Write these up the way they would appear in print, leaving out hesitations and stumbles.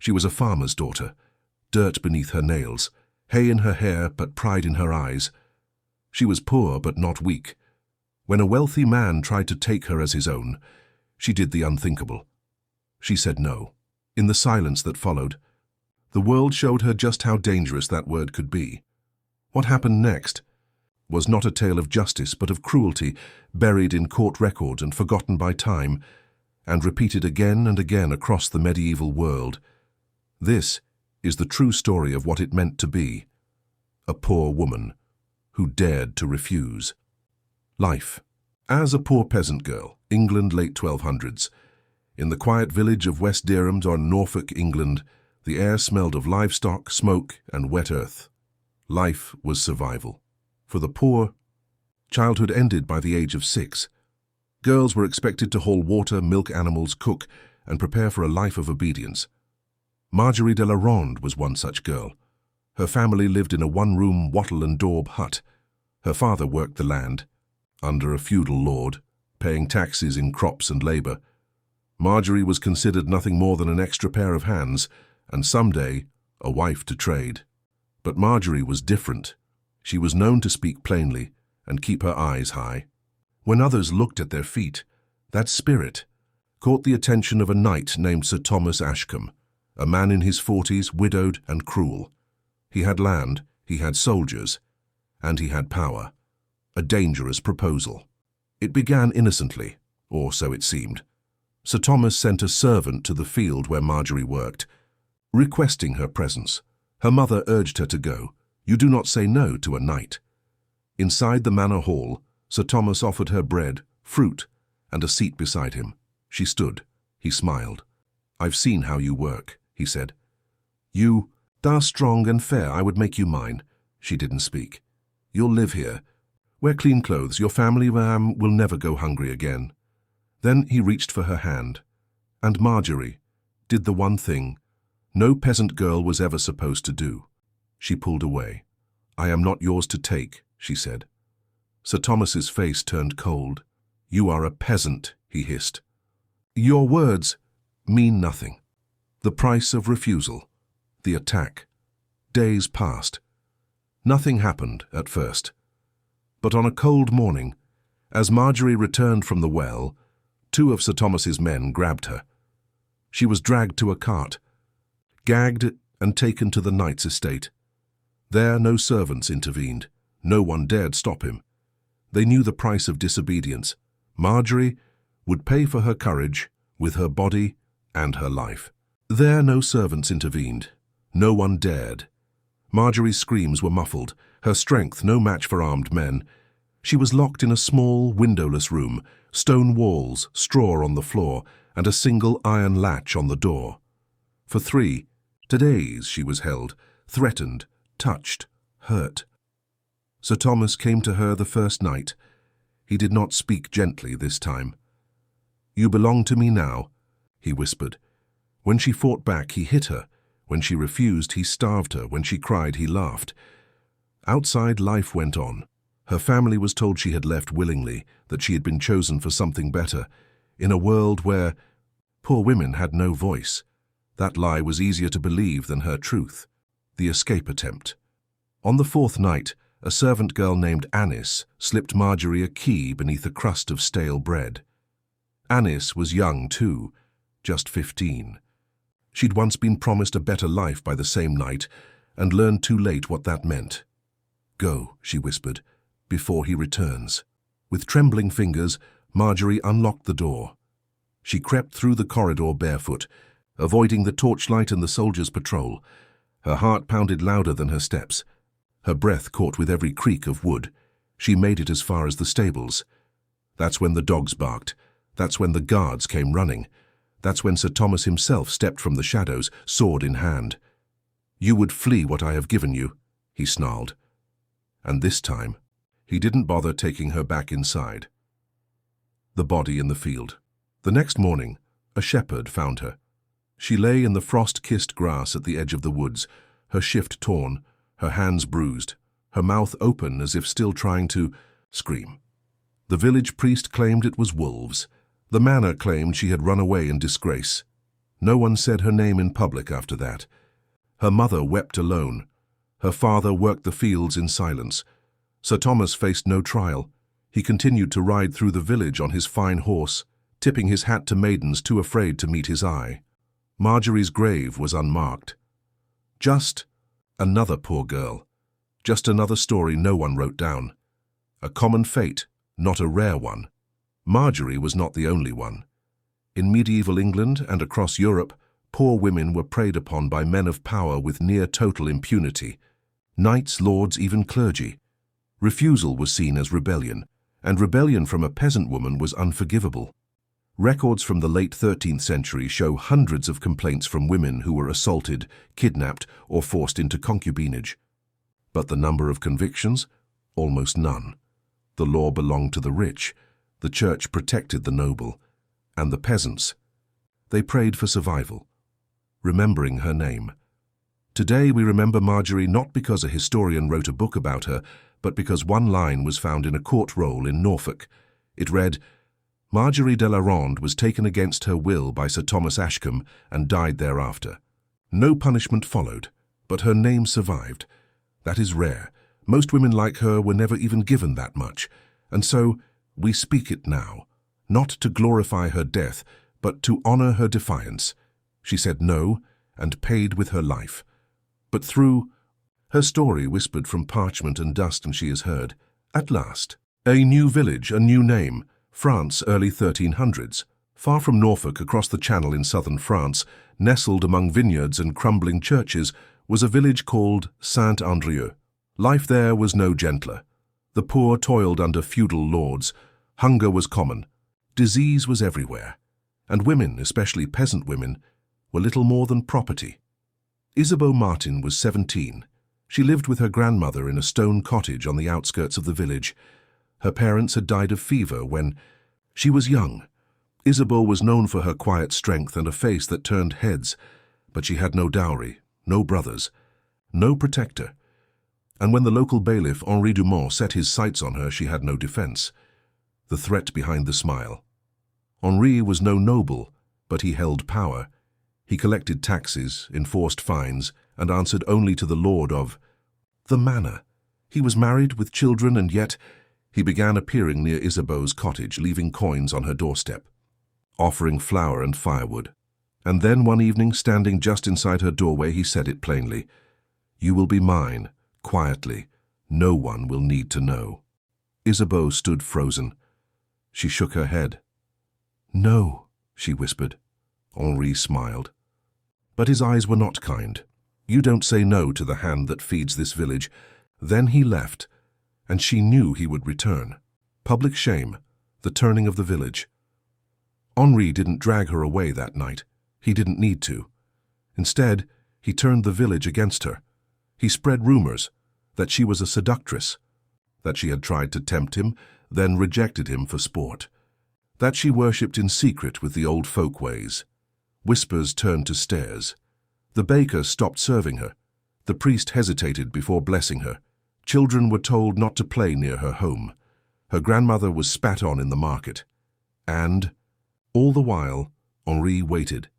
She was a farmer's daughter, dirt beneath her nails, hay in her hair but pride in her eyes. She was poor but not weak. When a wealthy man tried to take her as his own, she did the unthinkable. She said no. In the silence that followed, the world showed her just how dangerous that word could be. What happened next was not a tale of justice but of cruelty, buried in court records and forgotten by time, and repeated again and again across the medieval world. This is the true story of what it meant to be a poor woman who dared to refuse. Life. As a poor peasant girl, England late 1200s. In the quiet village of West Dereham on Norfolk, England, the air smelled of livestock, smoke, and wet earth. Life was survival. For the poor, childhood ended by the age of 6. Girls were expected to haul water, milk animals, cook, and prepare for a life of obedience. Margery de la Ronde was one such girl. Her family lived in a one-room wattle and daub hut. Her father worked the land, under a feudal lord, paying taxes in crops and labour. Margery was considered nothing more than an extra pair of hands, and someday a wife to trade. But Margery was different. She was known to speak plainly and keep her eyes high. When others looked at their feet, that spirit caught the attention of a knight named Sir Thomas Ashcombe, a man in his 40s, widowed and cruel. He had land, he had soldiers, and he had power. A dangerous proposal. It began innocently, or so it seemed. Sir Thomas sent a servant to the field where Margery worked, requesting her presence. Her mother urged her to go. You do not say no to a knight. Inside the manor hall, Sir Thomas offered her bread, fruit, and a seat beside him. She stood. He smiled. I've seen how you work, he said. You are strong and fair. I would make you mine. She didn't speak. You'll live here. Wear clean clothes. Your family will never go hungry again. Then he reached for her hand. And Margery did the one thing no peasant girl was ever supposed to do. She pulled away. I am not yours to take, she said. Sir Thomas's face turned cold. You are a peasant, he hissed. Your words mean nothing. The price of refusal. The attack. Days passed. Nothing happened at first. But on a cold morning, as Margery returned from the well, 2 of Sir Thomas's men grabbed her. She was dragged to a cart, gagged and taken to the knight's estate. There no servants intervened. No one dared stop him. They knew the price of disobedience. Margery would pay for her courage with her body and her life. There no servants intervened. No one dared. Margery's screams were muffled, her strength no match for armed men. She was locked in a small, windowless room, stone walls, straw on the floor, and a single iron latch on the door. For 3 days she was held, threatened, touched, hurt. Sir Thomas came to her the first night. He did not speak gently this time. You belong to me now, he whispered. When she fought back, he hit her. When she refused, he starved her. When she cried, he laughed. Outside, life went on. Her family was told she had left willingly, that she had been chosen for something better, in a world where poor women had no voice. That lie was easier to believe than her truth. The escape attempt. On the 4th night, a servant girl named Annis slipped Margery a key beneath a crust of stale bread. Annis was young too, just 15. She'd once been promised a better life by the same knight, and learned too late what that meant. Go, she whispered, before he returns. With trembling fingers, Margery unlocked the door. She crept through the corridor barefoot, avoiding the torchlight and the soldiers' patrol. Her heart pounded louder than her steps. Her breath caught with every creak of wood. She made it as far as the stables. That's when the dogs barked. That's when the guards came running. That's when Sir Thomas himself stepped from the shadows, sword in hand. You would flee what I have given you, he snarled. And this time, he didn't bother taking her back inside. The body in the field. The next morning, a shepherd found her. She lay in the frost-kissed grass at the edge of the woods, her shift torn, her hands bruised, her mouth open as if still trying to scream. The village priest claimed it was wolves. The manor claimed she had run away in disgrace. No one said her name in public after that. Her mother wept alone. Her father worked the fields in silence. Sir Thomas faced no trial. He continued to ride through the village on his fine horse, tipping his hat to maidens too afraid to meet his eye. Margery's grave was unmarked. Just another poor girl. Just another story no one wrote down. A common fate, not a rare one. Margery was not the only one. In medieval England and across Europe, poor women were preyed upon by men of power with near total impunity. Knights, lords, even clergy. Refusal was seen as rebellion, and rebellion from a peasant woman was unforgivable. Records from the late 13th century show hundreds of complaints from women who were assaulted, kidnapped, or forced into concubinage. But the number of convictions? Almost none. The law belonged to the rich, the church protected the noble, and the peasants. They prayed for survival, remembering her name. Today we remember Margery not because a historian wrote a book about her, but because one line was found in a court roll in Norfolk. It read, "Margery de la Ronde was taken against her will by Sir Thomas Ashcombe and died thereafter." No punishment followed, but her name survived. That is rare. Most women like her were never even given that much, and so we speak it now, not to glorify her death, but to honor her defiance. She said no and paid with her life. But through her story whispered from parchment and dust, and she is heard. At last, a new village, a new name, France, early 1300s. Far from Norfolk, across the Channel in southern France, nestled among vineyards and crumbling churches, was a village called Saint-Andrieu. Life there was no gentler. The poor toiled under feudal lords. Hunger was common. Disease was everywhere. And women, especially peasant women, were little more than property. Isabeau Martin was 17. She lived with her grandmother in a stone cottage on the outskirts of the village. Her parents had died of fever when she was young. Isabel was known for her quiet strength and a face that turned heads, but she had no dowry, no brothers, no protector. And when the local bailiff, Henri Dumont, set his sights on her, she had no defense. The threat behind the smile. Henri was no noble, but he held power. He collected taxes, enforced fines, and answered only to the lord of the manor. He was married with children, and yet he began appearing near Isabeau's cottage, leaving coins on her doorstep, offering flour and firewood. And then one evening, standing just inside her doorway, he said it plainly, "You will be mine, quietly. No one will need to know." Isabeau stood frozen. She shook her head. "No," she whispered. Henri smiled. But his eyes were not kind. "You don't say no to the hand that feeds this village." Then he left, and she knew he would return. Public shame, the turning of the village. Henri didn't drag her away that night. He didn't need to. Instead, he turned the village against her. He spread rumors that she was a seductress, that she had tried to tempt him, then rejected him for sport, that she worshipped in secret with the old folk ways. Whispers turned to stares. The baker stopped serving her. The priest hesitated before blessing her. Children were told not to play near her home. Her grandmother was spat on in the market. And, all the while, Henri waited.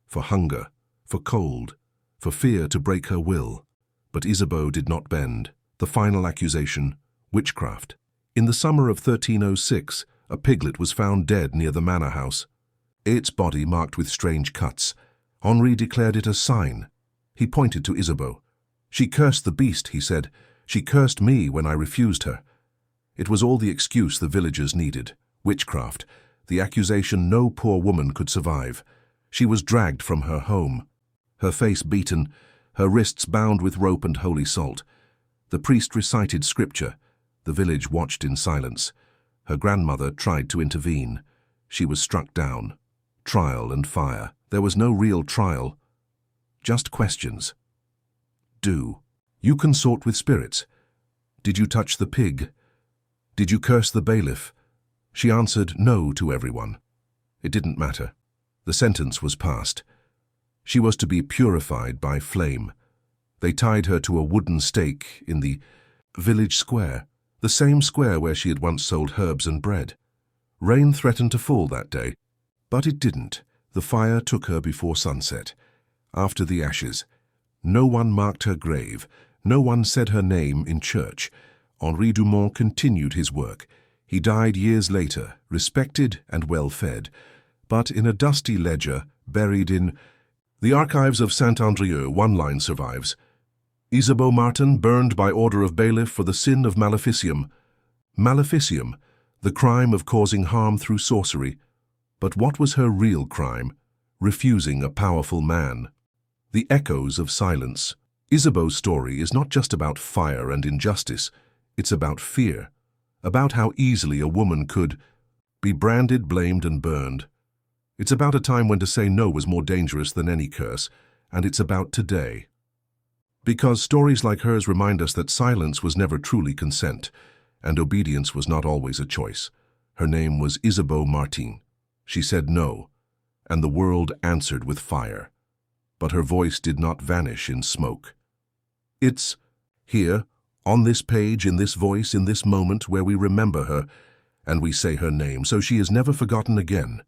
For hunger, for cold, for fear to break her will. But Isabeau did not bend. The final accusation, witchcraft. In the summer of 1306, a piglet was found dead near the manor house. Its body marked with strange cuts. Henri declared it a sign. He pointed to Isabeau. "She cursed the beast," he said. "She cursed me when I refused her." It was all the excuse the villagers needed. Witchcraft, the accusation no poor woman could survive. She was dragged from her home, her face beaten, her wrists bound with rope and holy salt. The priest recited scripture. The village watched in silence. Her grandmother tried to intervene. She was struck down. Trial and fire. There was no real trial. Just questions. Do you consort with spirits? Did you touch the pig? Did you curse the bailiff? She answered no to everyone. It didn't matter. The sentence was passed. She was to be purified by flame. They tied her to a wooden stake in the village square, the same square where she had once sold herbs and bread. Rain threatened to fall that day, but it didn't. The fire took her before sunset. After the ashes, no one marked her grave, no one said her name in church. Henri Dumont continued his work. He died years later, respected and well-fed, but in a dusty ledger buried in the archives of Saint-Andrieux. One line survives: Isabeau Martin burned by order of bailiff for the sin of maleficium. Maleficium, the crime of causing harm through sorcery. But what was her real crime? Refusing a powerful man. The echoes of silence. Isabeau's story is not just about fire and injustice. It's about fear, about how easily a woman could be branded, blamed, and burned. It's about a time when to say no was more dangerous than any curse, and it's about today. Because stories like hers remind us that silence was never truly consent, and obedience was not always a choice. Her name was Isabeau Martin. She said no, and the world answered with fire. But her voice did not vanish in smoke. It's here, on this page, in this voice, in this moment, where we remember her, and we say her name, so she is never forgotten again.